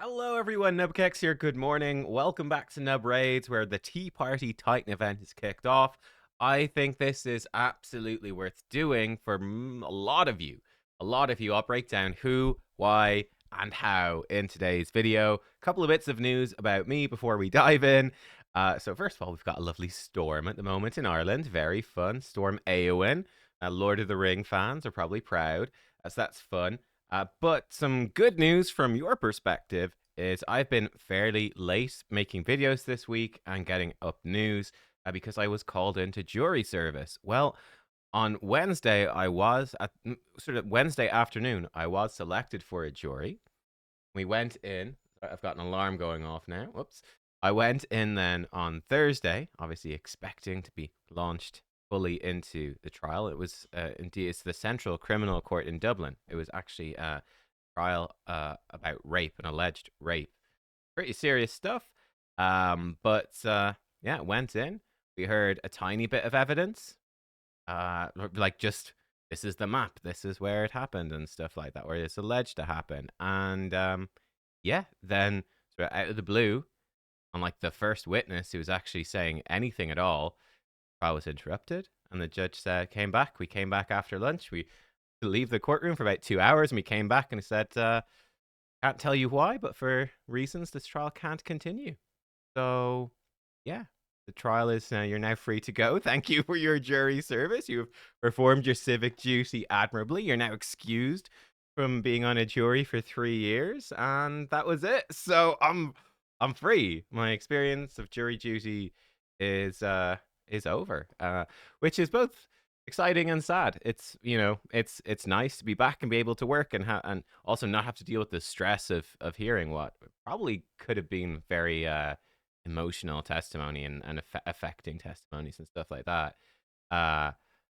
Hello, everyone. Nubkeks here. Good morning. Welcome back to Nub Raids, where the Tea Party Titan event is kicked off. I think this is absolutely worth doing for a lot of you. A lot of you. I'll break down who, why, and how in today's video. A couple of bits of news about me before we dive in. So first of all, we've got a lovely storm at the moment in Ireland. Very fun. Storm Éowyn. Lord of the Ring fans are probably proud, as that's fun. But some good news from your perspective is I've been fairly late making videos this week and getting up news because I was called into jury service. Well, on Wednesday, I was at sort of Wednesday afternoon, I was selected for a jury. We went in. I've got an alarm going off now. Whoops. I went in then on Thursday, obviously expecting to be launched fully into the trial. It was indeed it's the Central Criminal Court in Dublin. It was actually a trial about rape, an alleged rape. Pretty serious stuff. But yeah, went in. We heard a tiny bit of evidence, like just this is the map, this is where it happened, and stuff like that, where it's alleged to happen. And yeah, then sort of out of the blue, on like the first witness who was actually saying anything at all, trial was interrupted, and the judge said, "Came back. We came back after lunch. We leave the courtroom for about 2 hours, and we came back and he said, can't tell you why, but for reasons, this trial can't continue." So, yeah, the trial is you're now free to go. Thank you for your jury service. You've performed your civic duty admirably. You're now excused from being on a jury for 3 years, and that was it. So I'm free. My experience of jury duty is over, which is both exciting and sad. It's it's nice to be back and be able to work and also not have to deal with the stress of hearing what probably could have been very emotional testimony and affecting testimonies and stuff like that. Uh,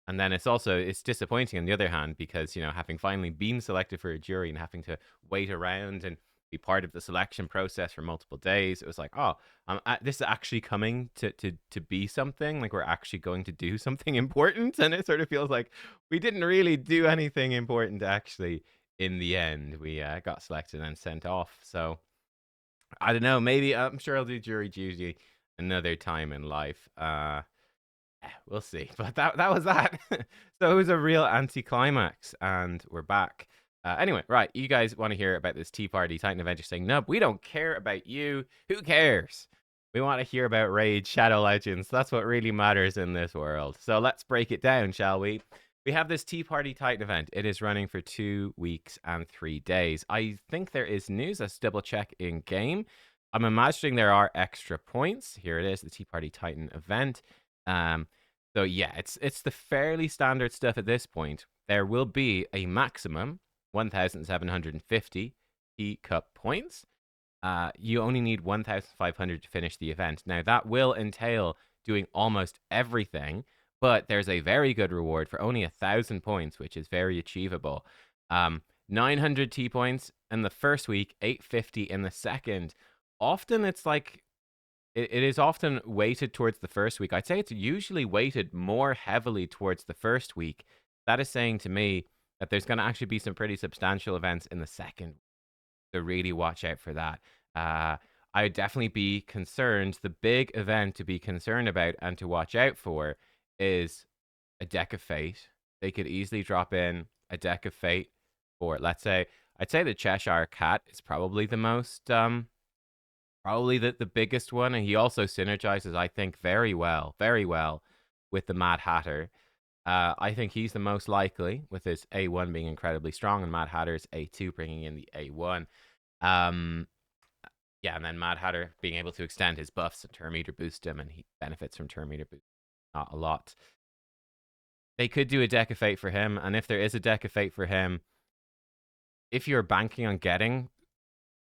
and then it's disappointing on the other hand because having finally been selected for a jury and having to wait around and be part of the selection process for multiple days, it was like, oh, this is actually coming to be something, like we're actually going to do something important. And it sort of feels like we didn't really do anything important actually in the end. We got selected and sent off. So I don't know. Maybe I'm sure I'll do jury duty another time in life. We'll see. But that was that. So it was a real anticlimax, and we're back. Anyway, right. You guys want to hear about this Tea Party Titan event? You're saying, "No, we don't care about you. Who cares? We want to hear about Raid Shadow Legends. That's what really matters in this world." So let's break it down, shall we? We have this Tea Party Titan event. It is running for 2 weeks and 3 days. I think there is news. Let's double check in game. I'm imagining there are extra points. Here it is, the Tea Party Titan event. So yeah, it's the fairly standard stuff at this point. There will be a maximum 1,750 teacup points. You only need 1,500 to finish the event. Now that will entail doing almost everything, but there's a very good reward for only 1,000 points, which is very achievable. 900 T points in the first week, 850 in the second. Often it's like it is often weighted towards the first week. I'd say it's usually weighted more heavily towards the first week. That is saying to me that there's going to actually be some pretty substantial events in the second. So really watch out for that. I would definitely be concerned. The big event to be concerned about and to watch out for is a deck of fate. They could easily drop in a deck of fate for, let's say, I'd say the Cheshire Cat is probably the most probably the biggest one, and he also synergizes, I think, very well with the Mad Hatter. I think he's the most likely, with his A1 being incredibly strong, and Mad Hatter's A2 bringing in the A1. Yeah, and then Mad Hatter being able to extend his buffs and turn meter boost him, and he benefits from turn meter boost not a lot. They could do a deck of fate for him, and if there is a deck of fate for him, if you're banking on getting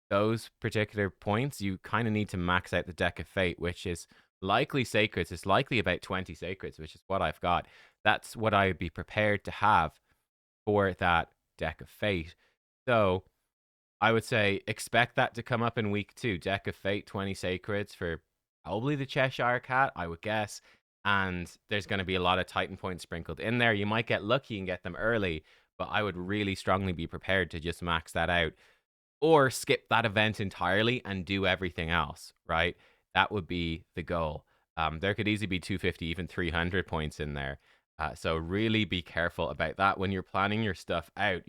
those particular points, you kind of need to max out the deck of fate, which is likely sacreds. It's likely about 20 sacreds, which is what I've got. That's what I would be prepared to have for that deck of fate. So I would say expect that to come up in week 2. Deck of fate, 20 sacreds for probably the Cheshire Cat, I would guess. And there's going to be a lot of Titan points sprinkled in there. You might get lucky and get them early, but I would really strongly be prepared to just max that out. or skip that event entirely and do everything else, right? That would be the goal. There could easily be 250, even 300 points in there. So really be careful about that when you're planning your stuff out.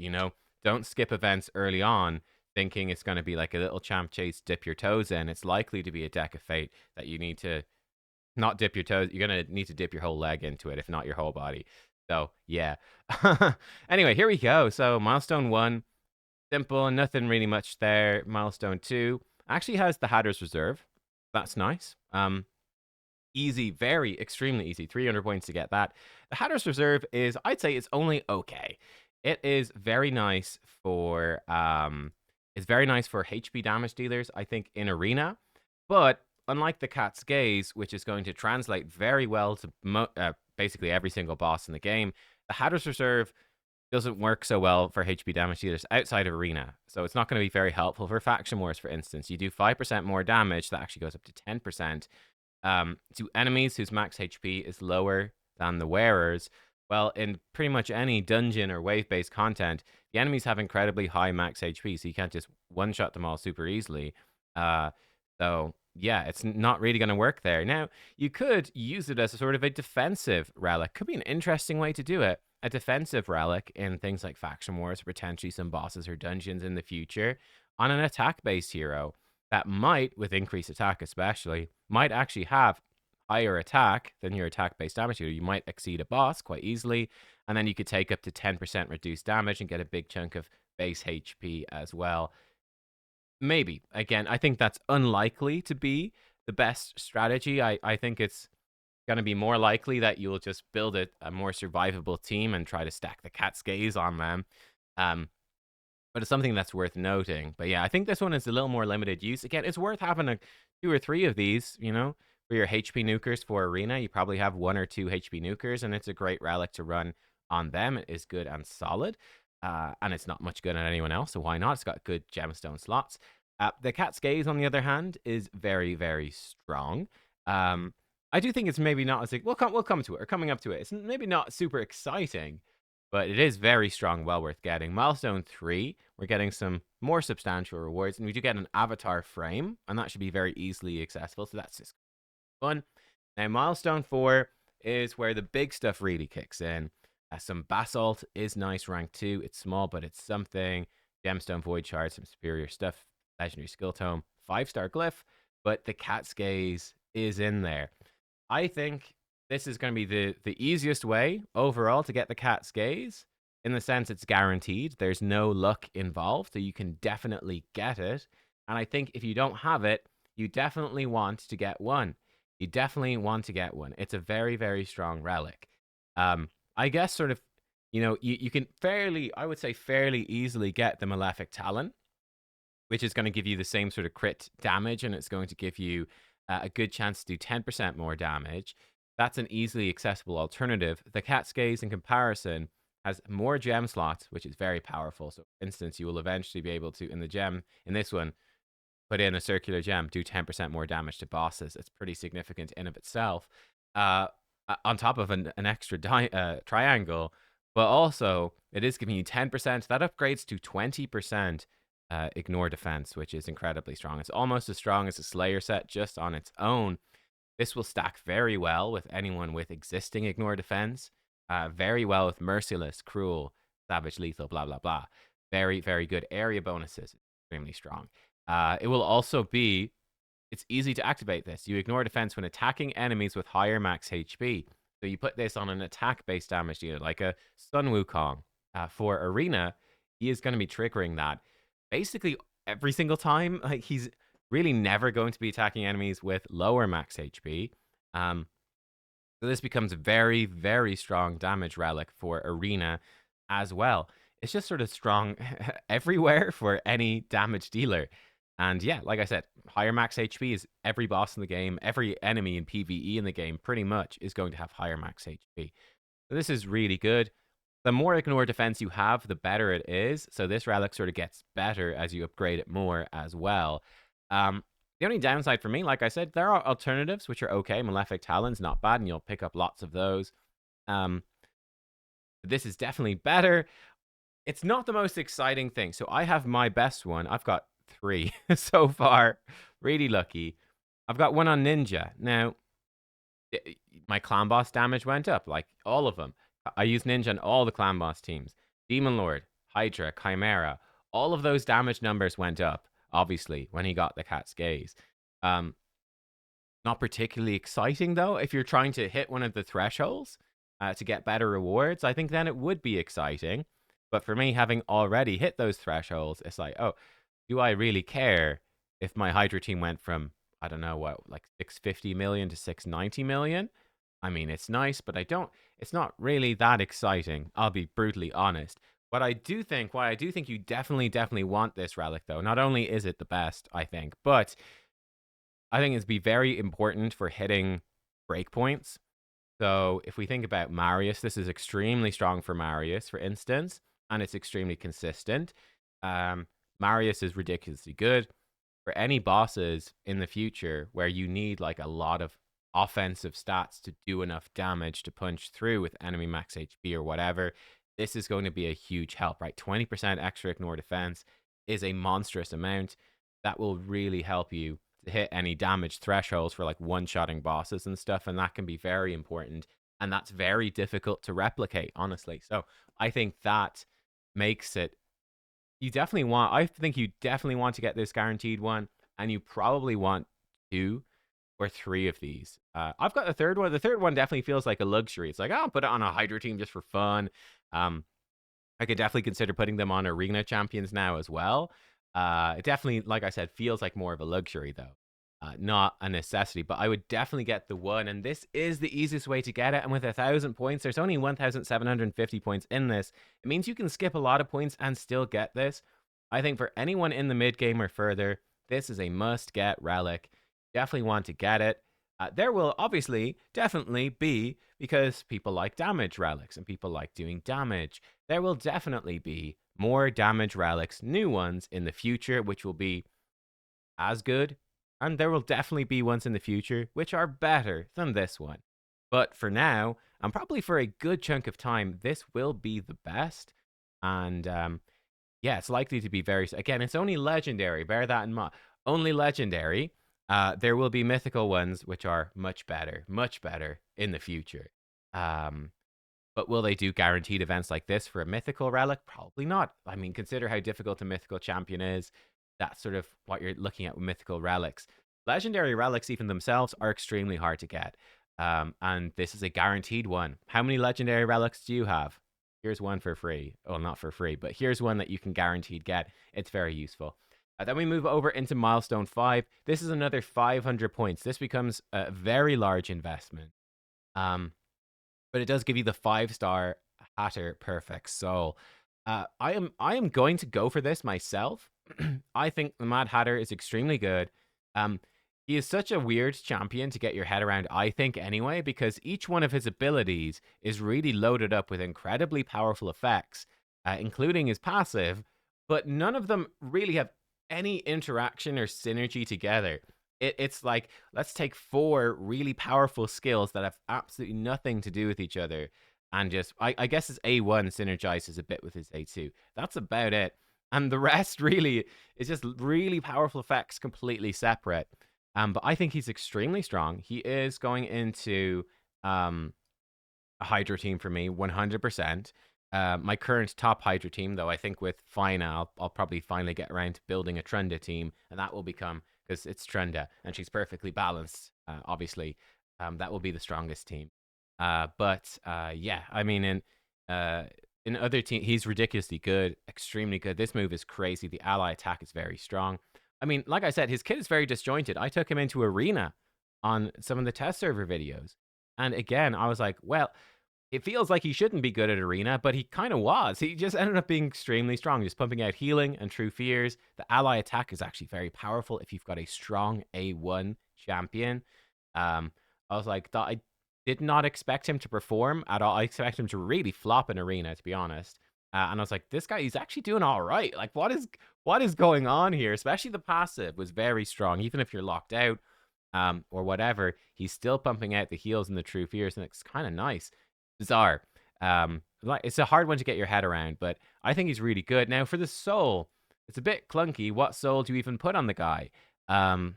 Don't skip events early on thinking it's going to be like a little champ chase, dip your toes in. It's likely to be a deck of fate that you need to not dip your toes. You're going to need to dip your whole leg into it, if not your whole body. So, yeah. Anyway, here we go. So, milestone 1, simple, nothing really much there. Milestone 2 actually has the Hatter's Reserve. That's nice. Easy, very extremely easy. 300 points to get that. The Hatter's Reserve is, I'd say, it's only okay. It is very nice for HP damage dealers, I think, in Arena. But unlike the Cat's Gaze, which is going to translate very well to basically every single boss in the game, the Hatter's Reserve doesn't work so well for HP damage dealers outside of Arena. So it's not going to be very helpful for Faction Wars, for instance. You do 5% more damage, that actually goes up to 10%, to enemies whose max HP is lower than the wearers. Well, in pretty much any dungeon or wave-based content, the enemies have incredibly high max HP, so you can't just one-shot them all super easily. So, yeah, it's not really going to work there. Now, you could use it as a sort of a defensive relic. Could be an interesting way to do it. A defensive relic in things like Faction Wars, or potentially some bosses or dungeons in the future, on an attack-based hero that might, with increased attack especially, might actually have higher attack than your attack-based damage hero. You might exceed a boss quite easily, and then you could take up to 10% reduced damage and get a big chunk of base HP as well. Maybe. Again, I think that's unlikely to be the best strategy. I think it's going to be more likely that you'll just build a more survivable team and try to stack the Cat's Gaze on them. But it's something that's worth noting. But yeah, I think this one is a little more limited use. Again, it's worth having 2 or 3 of these, for your HP nukers for Arena. You probably have 1 or 2 HP nukers, and it's a great relic to run on them. It is good and solid. And it's not much good on anyone else, so why not? It's got good gemstone slots. The Cat's Gaze, on the other hand, is very, very strong. I do think it's maybe not as we'll come to it, or coming up to it. It's maybe not super exciting, but it is very strong, well worth getting. Milestone 3, we're getting some more substantial rewards, and we do get an avatar frame, and that should be very easily accessible, so that's just fun. Now, Milestone 4 is where the big stuff really kicks in. Some Basalt is nice, rank 2. It's small, but it's something. Gemstone Void Shard, some superior stuff. Legendary Skill Tome, 5-star Glyph, but the Cat's Gaze is in there. I think this is going to be the easiest way overall to get the Cat's Gaze, in the sense it's guaranteed. There's no luck involved, so you can definitely get it. And I think if you don't have it, you definitely want to get one. You definitely want to get one. It's a very, very strong relic. I guess sort of, you can I would say fairly easily get the Malefic Talon, which is going to give you the same sort of crit damage, and it's going to give you a good chance to do 10% more damage. That's an easily accessible alternative. The Cat's Gaze, in comparison, has more gem slots, which is very powerful. So, for instance, you will eventually be able to, in this one, put in a circular gem, do 10% more damage to bosses. It's pretty significant in of itself. On top of an extra triangle, but also it is giving you 10%. That upgrades to 20% ignore defense, which is incredibly strong. It's almost as strong as a Slayer set just on its own. This will stack very well with anyone with existing ignore defense. Very well with Merciless, Cruel, Savage, Lethal, blah, blah, blah. Very, very good area bonuses. Extremely strong. It will also be, it's easy to activate this. You ignore defense when attacking enemies with higher max HP. So you put this on an attack-based damage dealer, like a Sun Wukong. For Arena, he is going to be triggering that basically every single time. Like, he's really never going to be attacking enemies with lower max HP. So this becomes a very, very strong damage relic for Arena as well. It's just sort of strong everywhere for any damage dealer. And yeah, like I said, higher max HP is every boss in the game, every enemy in PvE in the game pretty much is going to have higher max HP. So this is really good. The more ignore defense you have, the better it is. So this relic sort of gets better as you upgrade it more as well. The only downside for me, like I said, there are alternatives which are okay. Malefic Talon's not bad, and you'll pick up lots of those. This is definitely better. It's not the most exciting thing. So I have my best one. I've got 3 so far. Really lucky. I've got one on Ninja. Now, my clan boss damage went up, like all of them. I used Ninja on all the clan boss teams. Demon Lord, Hydra, Chimera, all of those damage numbers went up, obviously, when he got the Cat's Gaze. Um, Not particularly exciting, though, if you're trying to hit one of the thresholds to get better rewards. I think then it would be exciting. But for me, having already hit those thresholds, it's like, oh, do I really care if my Hydra team went from, I don't know what, like 650 million to 690 million? I mean, it's nice, but it's not really that exciting. I'll be brutally honest. Why I do think you definitely want this relic, though. Not only is it the best, I think, but I think it's be very important for hitting breakpoints. So if we think about Marius, this is extremely strong for Marius, for instance, and it's extremely consistent. Marius is ridiculously good for any bosses in the future where you need like a lot of offensive stats to do enough damage to punch through with enemy max HP or whatever. This is going to be a huge help, right? 20% extra ignore defense is a monstrous amount that will really help you to hit any damage thresholds for like one-shotting bosses and stuff, and that can be very important, and that's very difficult to replicate, honestly. So I think that makes it I think you definitely want to get this guaranteed one, and you probably want 2 or 3 of these. I've got the third one. The third one definitely feels like a luxury. It's like, I'll put it on a Hydra team just for fun. I could definitely consider putting them on arena champions now as well. It definitely, like I said, feels like more of a luxury, though. Not a necessity, but I would definitely get the one, and this is the easiest way to get it. And with 1,000 points, there's only 1,750 points in this. It means you can skip a lot of points and still get this. I think for anyone in the mid game or further, this is a must-get relic. Definitely want to get it. There will obviously definitely be, because people like damage relics and people like doing damage, there will definitely be more damage relics, new ones in the future, which will be as good, and there will definitely be ones in the future which are better than this one. But for now, and probably for a good chunk of time, this will be the best. And yeah, it's likely to be very. Again, it's only legendary. Bear that in mind. Only legendary. There will be mythical ones which are much better in the future. But will they do guaranteed events like this for a mythical relic? Probably not. I mean, consider how difficult a mythical champion is. That's sort of what you're looking at with mythical relics. Legendary relics, even themselves, are extremely hard to get. And this is a guaranteed one. How many legendary relics do you have? Here's one for free. Well, not for free, but here's one that you can guaranteed get. It's very useful. Then we move over into milestone 5. This is another 500 points. This becomes a very large investment. But it does give you the 5-star Hatter Perfect Soul. I am going to go for this myself. I think the Mad Hatter is extremely good. He is such a weird champion to get your head around, I think, anyway, because each one of his abilities is really loaded up with incredibly powerful effects, including his passive, but none of them really have any interaction or synergy together. It's like, let's take 4 really powerful skills that have absolutely nothing to do with each other, and just, I guess his A1 synergizes a bit with his A2. That's about it. And the rest really is just really powerful effects completely separate. But I think he's extremely strong. He is going into a Hydra team for me, 100%. My current top Hydra team, though, I think with Fina, I'll probably finally get around to building a Trunda team, and that will become, because it's Trunda, and she's perfectly balanced, obviously. That will be the strongest team. But yeah, I mean, in other teams, he's ridiculously good, extremely good. This move is crazy. The ally attack is very strong. I mean, like I said, his kit is very disjointed. I took him into Arena on some of the test server videos. And again, I was like, well, it feels like he shouldn't be good at Arena, but he kind of was. He just ended up being extremely strong, just pumping out healing and true fears. The ally attack is actually very powerful if you've got a strong A1 champion. I was like, I did not expect him to perform at all. I expect him to really flop in Arena, to be honest. And I was like, this guy, he's actually doing all right. Like, what is going on here? Especially the passive was very strong. Even if you're locked out or whatever, he's still pumping out the heals and the true fears, and it's kind of nice. Bizarre. like it's a hard one to get your head around, but I think he's really good. Now for the soul, it's a bit clunky. What soul do you even put on the guy? Um,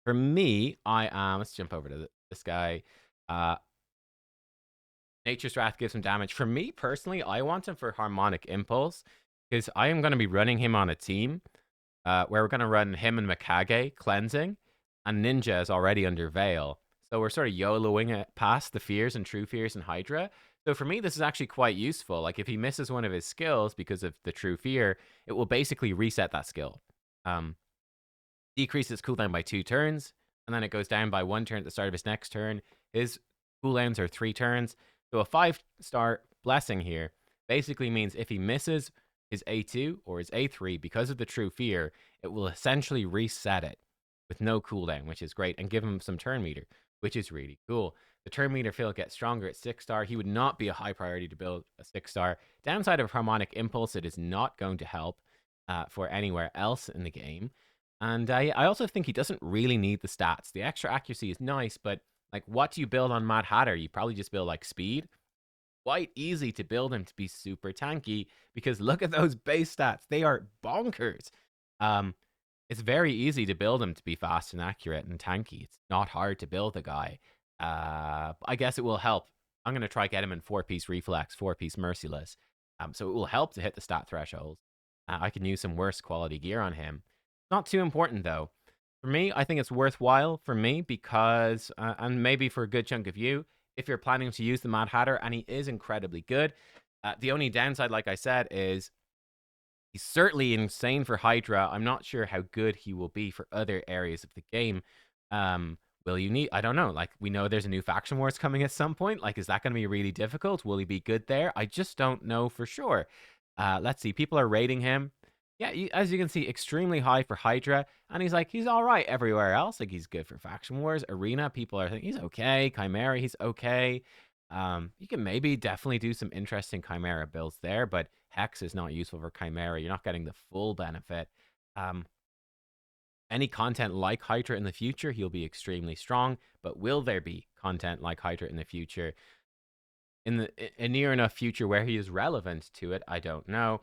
for me, I am. Let's jump over to this guy. Uh, Nature's Wrath gives him damage. For me personally, I want him for Harmonic Impulse because I am going to be running him on a team where we're going to run him and Mikage cleansing, and Ninja is already under Veil. So we're sort of YOLOing it past the Fears and True Fears and Hydra. So for me, this is actually quite useful. Like if he misses one of his skills because of the True Fear, it will basically reset that skill. Decreases cooldown by 2 turns, and then it goes down by 1 turn at the start of his next turn. His cooldowns are 3 turns. So a 5-star blessing here basically means if he misses his A2 or his A3 because of the True Fear, it will essentially reset it with no cooldown, which is great, and give him some turn meter, which is really cool. The turn meter fill gets stronger at 6-star. He would not be a high priority to build a 6-star. Downside of Harmonic Impulse, it is not going to help for anywhere else in the game. And I also think he doesn't really need the stats. The extra accuracy is nice, but like, what do you build on Mad Hatter? You probably just build like speed. Quite easy to build him to be super tanky because look at those base stats. They are bonkers. It's very easy to build him to be fast and accurate and tanky. It's not hard to build a guy. I guess it will help. I'm going to try get him in 4-piece reflex, 4-piece merciless. So it will help to hit the stat threshold. I can use some worse quality gear on him. Not too important though. For me, I think it's worthwhile for me because, and maybe for a good chunk of you, if you're planning to use the Mad Hatter, and he is incredibly good. The only downside, like I said, is he's certainly insane for Hydra. I'm not sure how good he will be for other areas of the game. Will you need, I don't know, like we know there's a new Faction Wars coming at some point. Like, is that going to be really difficult? Will he be good there? I just don't know for sure. Let's see, people are rating him. Yeah, as you can see, extremely high for Hydra. And he's all right everywhere else. Like, he's good for Faction Wars. Arena, people are thinking he's okay. Chimera, he's okay. You can maybe definitely do some interesting Chimera builds there, but Hex is not useful for Chimera. You're not getting the full benefit. Any content like Hydra in the future, he'll be extremely strong. But will there be content like Hydra in the future? In a near enough future where he is relevant to it, I don't know.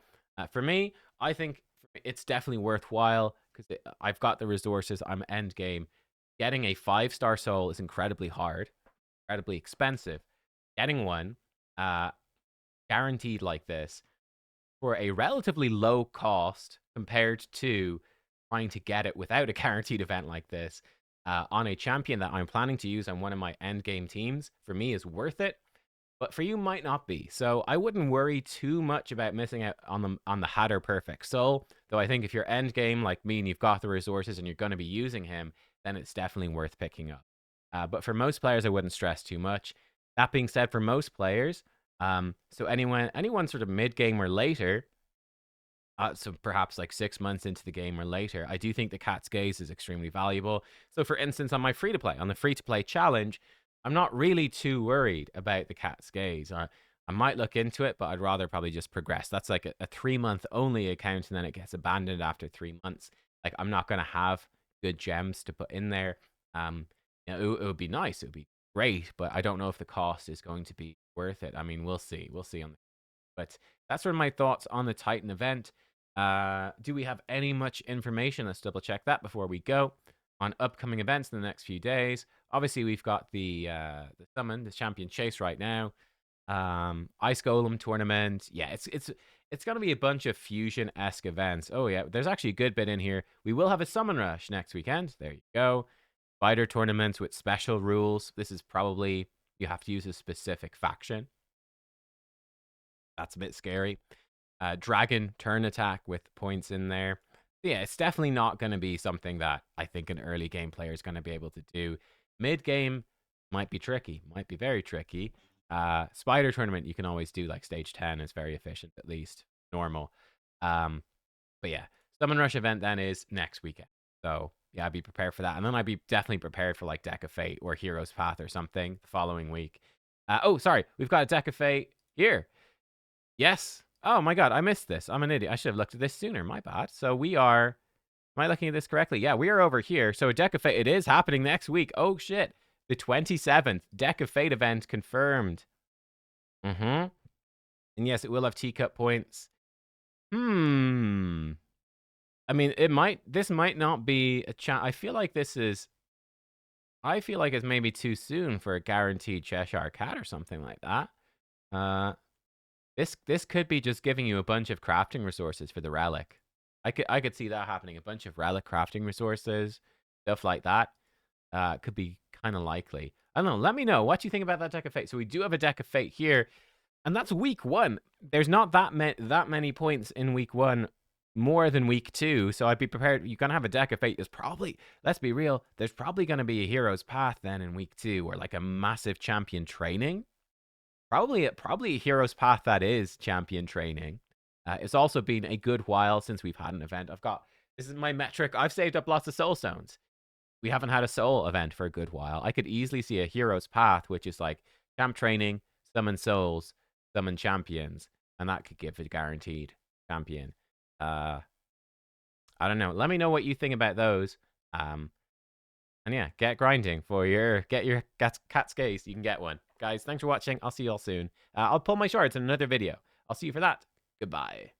For me, I think it's definitely worthwhile because I've got the resources. I'm end game. Getting a 5-star soul is incredibly hard, incredibly expensive. Getting one guaranteed like this for a relatively low cost compared to trying to get it without a guaranteed event like this on a champion that I'm planning to use on one of my end game teams, for me is worth it. But for you might not be. So I wouldn't worry too much about missing out on the Hatter Perfect Soul. Though I think if you're end game like me and you've got the resources and you're going to be using him, then it's definitely worth picking up. But for most players, I wouldn't stress too much. That being said, for most players, so anyone sort of mid game or later, so perhaps like 6 months into the game or later, I do think the Cat's Gaze is extremely valuable. So for instance, on my free-to-play, on the free-to-play challenge, I'm not really too worried about the Cat's Gaze. I might look into it, but I'd rather probably just progress. That's like a 3-month only account, and then it gets abandoned after 3 months. Like, I'm not going to have good gems to put in there. It would be nice. It would be great, but I don't know if the cost is going to be worth it. I mean, we'll see. We'll see. But that's sort of my thoughts on the Titan event. Do we have any much information? Let's double check that before we go. On upcoming events in the next few days. Obviously, we've got the Summon, the Champion Chase right now. Ice Golem tournament. Yeah, it's gonna be a bunch of fusion-esque events. Oh yeah, there's actually a good bit in here. We will have a Summon Rush next weekend. There you go. Spider tournaments with special rules. This is probably, you have to use a specific faction. That's a bit scary. Dragon turn attack with points in there. Yeah, it's definitely not going to be something that I think an early game player is going to be able to do. Mid game might be tricky, might be very tricky. Spider tournament, you can always do like stage 10. It's very efficient, at least normal. But yeah, Summon Rush event then is next weekend. So yeah, I'd be prepared for that. And then I'd be definitely prepared for like Deck of Fate or Hero's Path or something the following week. Oh, sorry, we've got a Deck of Fate here. Yes. Oh my god, I missed this. I'm an idiot. I should have looked at this sooner. My bad. So we are... Am I looking at this correctly? Yeah, we are over here. So a Deck of Fate, it is happening next week. Oh shit. The 27th Deck of Fate event confirmed. And yes, it will have teacup points. Hmm. I mean, this might not be a chat. I feel like it's maybe too soon for a guaranteed Cheshire Cat or something like that. This could be just giving you a bunch of crafting resources for the relic. I could see that happening. A bunch of relic crafting resources, stuff like that. Could be kind of likely. I don't know. Let me know what you think about that deck of fate. So we do have a deck of fate here, and that's week 1. There's not that many points in week 1 more than week 2, so I'd be prepared. You're gonna have a deck of fate. There's probably, let's be real, there's probably gonna be a hero's path then in week 2, or like a massive champion training. Probably a hero's path that is champion training. It's also been a good while since we've had an event. This is my metric. I've saved up lots of soul stones. We haven't had a soul event for a good while. I could easily see a hero's path, which is like champ training, summon souls, summon champions, and that could give a guaranteed champion. I don't know. Let me know what you think about those. And yeah, get grinding for get your cat's case. You can get one. Guys, thanks for watching. I'll see you all soon. I'll pull my shards in another video. I'll see you for that. Goodbye.